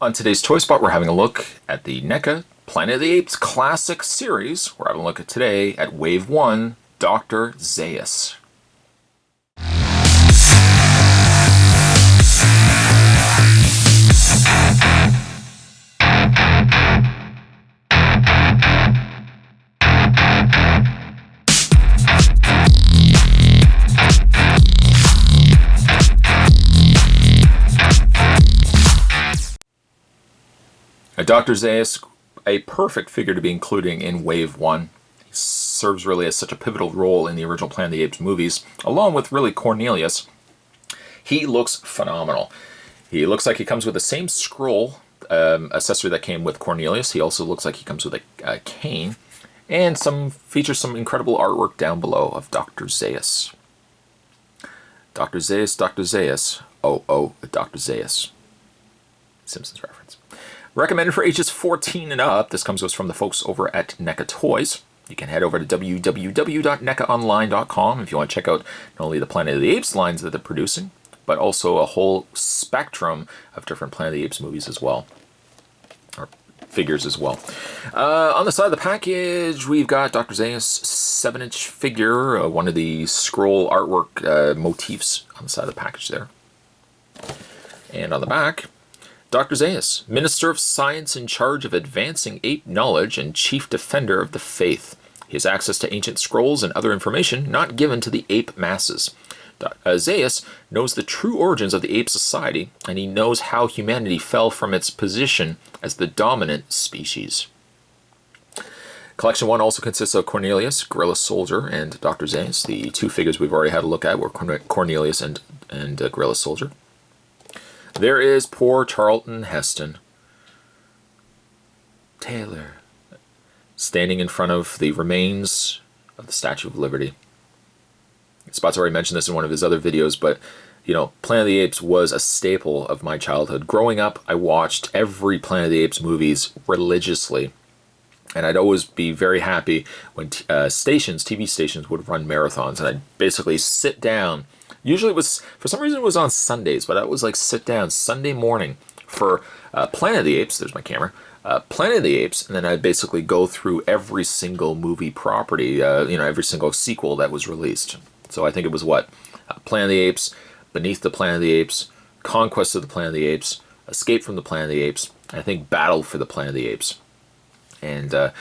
On today's Toy Spot, we're having a look at the NECA Planet of the Apes Classic Series. We're having a look at today at Wave 1, Dr. Zaius. Dr. Zaius, a perfect figure to be including in Wave 1. He serves really as such a pivotal role in the original Planet of the Apes movies, along with really Cornelius. He looks phenomenal. He looks like he comes with the same scroll accessory that came with Cornelius. He also looks like he comes with a cane, and features some incredible artwork down below of Dr. Zaius. Dr. Zaius, Dr. Zaius. Oh, Dr. Zaius. Simpsons reference. Recommended for ages 14 and up. This comes to us from the folks over at NECA Toys. You can head over to www.necaonline.com if you want to check out not only the Planet of the Apes lines that they're producing, but also a whole spectrum of different Planet of the Apes movies as well, or figures as well. On the side of the package, we've got Dr. Zaius 7-inch figure, one of the scroll artwork motifs on the side of the package there. And on the back, Dr. Zaius, Minister of Science in charge of advancing ape knowledge and chief defender of the faith. He has access to ancient scrolls and other information not given to the ape masses. Zaius knows the true origins of the ape society, and he knows how humanity fell from its position as the dominant species. Collection 1 also consists of Cornelius, Gorilla Soldier, and Dr. Zaius. The two figures we've already had a look at were Cornelius and Gorilla Soldier. There is poor Charlton Heston Taylor standing in front of the remains of the Statue of Liberty. Spot's already mentioned this in one of his other videos, but you know, Planet of the Apes was a staple of my childhood. Growing up, I watched every Planet of the Apes movies religiously, and I'd always be very happy when TV stations would run marathons, and I'd basically sit down. Usually it was, for some reason it was on Sundays, but I was like sit down Sunday morning for Planet of the Apes, there's my camera, Planet of the Apes, and then I'd basically go through every single movie property, every single sequel that was released. So I think it was Planet of the Apes, Beneath the Planet of the Apes, Conquest of the Planet of the Apes, Escape from the Planet of the Apes, and I think Battle for the Planet of the Apes. And, the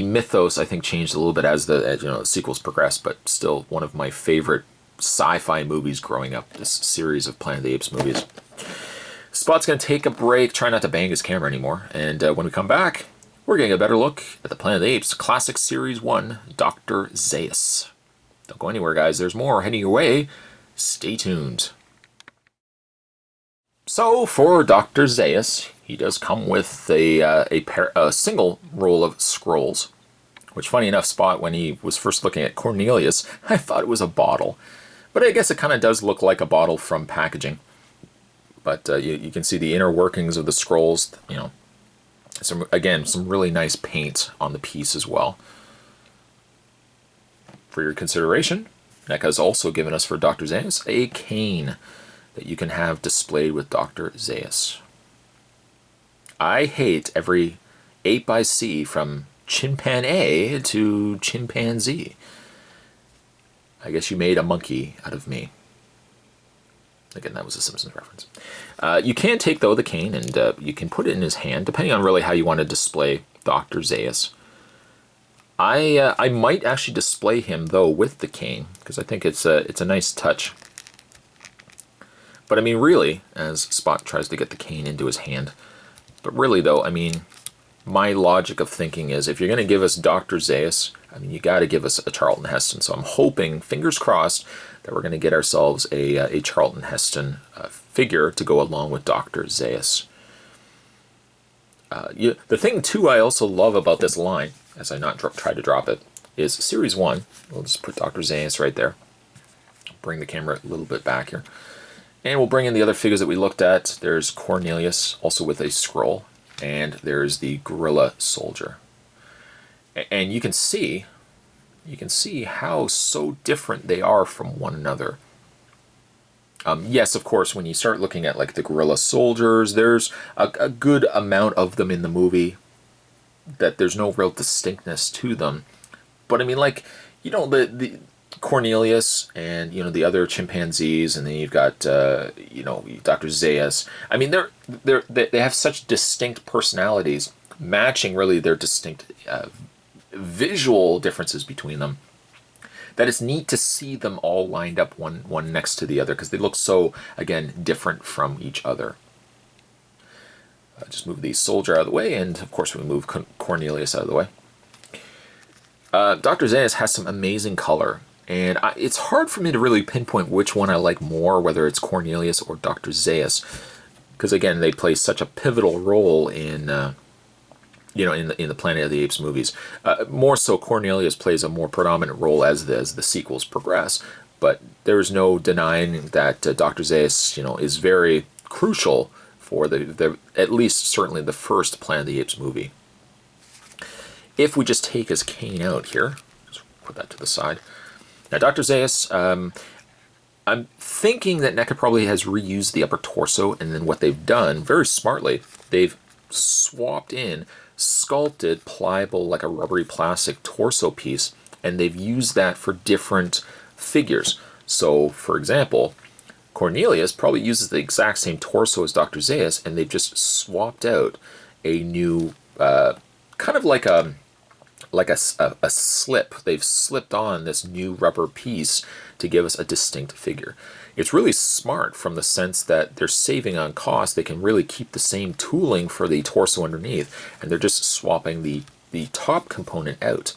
mythos, I think, changed a little bit as the sequels progressed, but still one of my favorite sci-fi movies growing up, this series of Planet of the Apes movies. Spot's going to take a break, try not to bang his camera anymore, and when we come back, we're getting a better look at the Planet of the Apes Classic Series 1, Dr. Zaius. Don't go anywhere, guys. There's more heading your way. Stay tuned. So, for Dr. Zaius, he does come with a single roll of scrolls, which, funny enough, Spot, when he was first looking at Cornelius, I thought it was a bottle. But I guess it kind of does look like a bottle from packaging. But you can see the inner workings of the scrolls. Some really nice paint on the piece as well. For your consideration, NECA has also given us for Dr. Zaius a cane that you can have displayed with Dr. Zaius. I hate every ape I see from chimpanzee to chimpanzee. I guess you made a monkey out of me. Again, that was a Simpsons reference. You can take, though, the cane, and you can put it in his hand, depending on really how you want to display Dr. Zaius. I might actually display him, though, with the cane, because I think it's a nice touch. But, I mean, really, as Spot tries to get the cane into his hand, but really, though, I mean, my logic of thinking is if you're going to give us Dr. Zaius, I mean, you got to give us a Charlton Heston. So I'm hoping, fingers crossed, that we're going to get ourselves a Charlton Heston figure to go along with Dr. Zaius. The thing, too, I also love about this line, as I not try to drop it, is Series 1. We'll just put Dr. Zaius right there. Bring the camera a little bit back here. And we'll bring in the other figures that we looked at. There's Cornelius, also with a scroll. And there's the Gorilla Soldier. And you can see how so different they are from one another. Yes, of course, when you start looking at like the gorilla soldiers, there's a good amount of them in the movie that there's no real distinctness to them. But I mean, like, the Cornelius and the other chimpanzees, and then you've got Dr. Zaius. I mean, they have such distinct personalities, matching really their distinct visual differences between them, that it's neat to see them all lined up one next to the other, because they look so, again, different from each other. Just move the soldier out of the way, and of course we move Cornelius out of the way. Dr. Zaius has some amazing color, and it's hard for me to really pinpoint which one I like more, whether it's Cornelius or Dr. Zaius, because again, they play such a pivotal role in in the Planet of the Apes movies. More so, Cornelius plays a more predominant role as the sequels progress, but there is no denying that Dr. Zaius, is very crucial for the at least certainly the first Planet of the Apes movie. If we just take his cane out here, just put that to the side. Now, Dr. Zaius, I'm thinking that NECA probably has reused the upper torso, and then what they've done, very smartly, they've swapped in sculpted, pliable, like a rubbery plastic torso piece, and they've used that for different figures. So, for example, Cornelius probably uses the exact same torso as Dr. Zaius, and they've just swapped out a new, kind of like a slip. They've slipped on this new rubber piece to give us a distinct figure. It's really smart from the sense that they're saving on cost. They can really keep the same tooling for the torso underneath, and they're just swapping the top component out.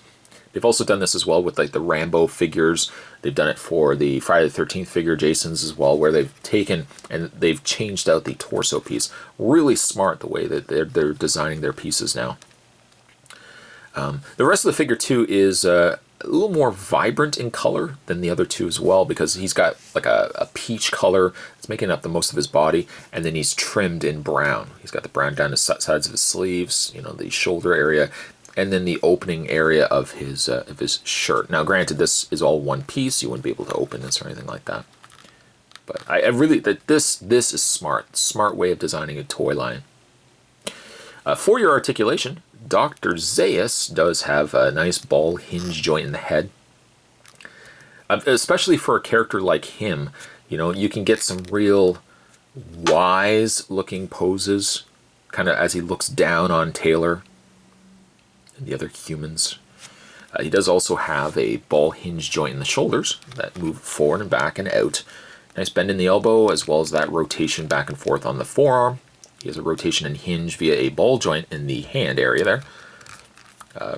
They've also done this as well with like the Rambo figures. They've done it for the Friday the 13th figure, Jason's as well, where they've taken and they've changed out the torso piece. Really smart the way that they're designing their pieces now. The rest of the figure too is a little more vibrant in color than the other two as well, because he's got like a peach color that's making up the most of his body, and then he's trimmed in brown. He's got the brown down the sides of his sleeves, the shoulder area, and then the opening area of his shirt. Now, granted, this is all one piece; you wouldn't be able to open this or anything like that. But I really this is smart way of designing a toy line. For your articulation, Dr. Zaius does have a nice ball hinge joint in the head. Especially for a character like him, you can get some real wise looking poses, kind of as he looks down on Taylor and the other humans. He does also have a ball hinge joint in the shoulders that move forward and back and out. Nice bend in the elbow, as well as that rotation back and forth on the forearm. He has a rotation and hinge via a ball joint in the hand area there.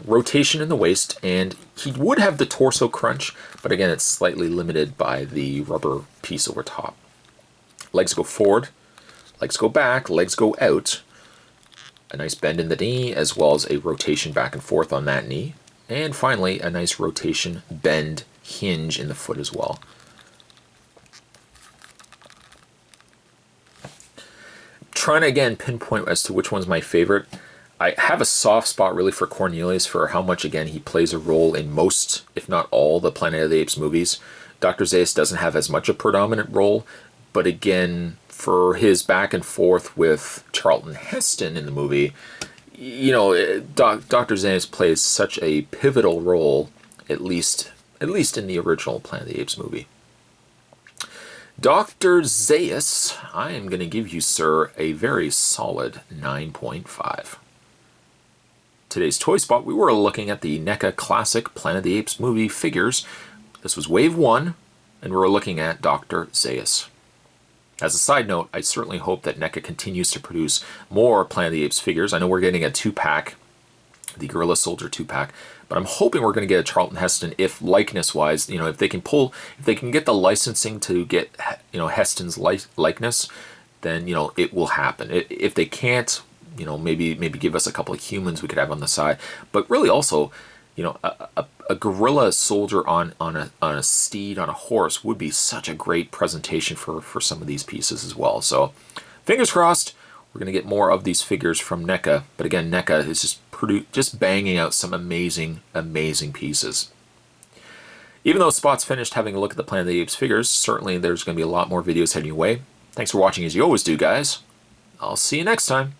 Rotation in the waist, and he would have the torso crunch, but again, it's slightly limited by the rubber piece over top. Legs go forward, legs go back, legs go out. A nice bend in the knee, as well as a rotation back and forth on that knee. And finally, a nice rotation, bend, hinge in the foot as well. Trying to again pinpoint as to which one's my favorite. I have a soft spot really for Cornelius, for how much again he plays a role in most, if not all, the Planet of the Apes movies. Dr. Zaius doesn't have as much a predominant role, but again, for his back and forth with Charlton Heston in the movie, Dr. Zaius plays such a pivotal role, at least in the original Planet of the Apes movie. Dr. Zaius, I am going to give you, sir, a very solid 9.5. Today's Toy Spot, we were looking at the NECA Classic Planet of the Apes movie figures. This was Wave 1, and we were looking at Dr. Zaius. As a side note, I certainly hope that NECA continues to produce more Planet of the Apes figures. I know we're getting a 2-pack, the Gorilla Soldier 2-pack, but I'm hoping we're going to get a Charlton Heston, if likeness-wise, if they can get the licensing to get, Heston's likeness, then, it will happen. If they can't, maybe give us a couple of humans we could have on the side, but really also, a gorilla soldier on a steed, on a horse, would be such a great presentation for some of these pieces as well. So, fingers crossed, we're going to get more of these figures from NECA. But again, NECA is just banging out some amazing pieces. Even though Spot's finished having a look at the Planet of the Apes figures, certainly there's going to be a lot more videos heading your way. Thanks for watching as you always do, guys. I'll see you next time.